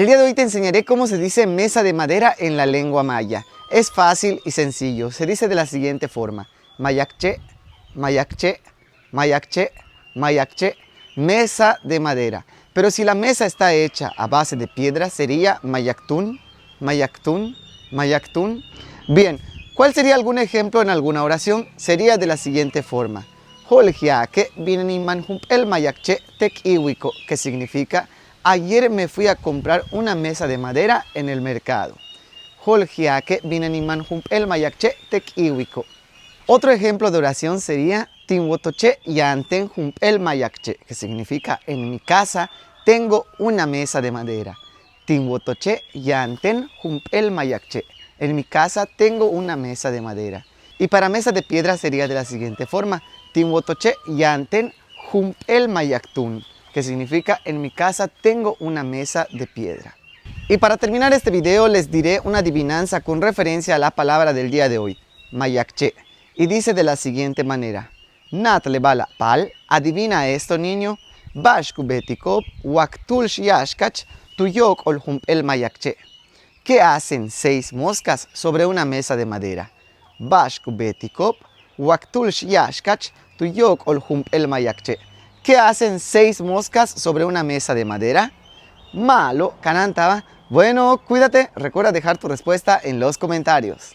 El día de hoy te enseñaré cómo se dice mesa de madera en la lengua maya. Es fácil y sencillo. Se dice de la siguiente forma: mayakche, mayakche, mayakche, mayakche, mesa de madera. Pero si la mesa está hecha a base de piedra, sería mayaktun, mayaktun, mayaktun. Bien, ¿cuál sería algún ejemplo en alguna oración? Sería de la siguiente forma: Holgiake bineniman el mayakche tek iwiko, que significa: ayer me fui a comprar una mesa de madera en el mercado. Holgiake bineniman el mayakche tek iwiko. Otro ejemplo de oración sería Tinwotoche yanten el mayakche, que significa: en mi casa tengo una mesa de madera. Tinwotoche yanten el mayakche. En mi casa tengo una mesa de madera. Y para mesa de piedra sería de la siguiente forma: Tinwotoche yanten el mayaktun, que significa: en mi casa tengo una mesa de piedra. Y para terminar este video les diré una adivinanza con referencia a la palabra del día de hoy, mayakche. Y dice de la siguiente manera: Natle bala pal, adivina esto, niño. Bashku betikop, waktul yashkach, tuyok olhum el mayakche. ¿Qué hacen 6 moscas sobre una mesa de madera? Bashku betikop, waktul yashkach, tuyok olhum el mayakche. ¿Qué hacen 6 moscas sobre una mesa de madera? Malo, canantaba. Bueno, cuídate, recuerda dejar tu respuesta en los comentarios.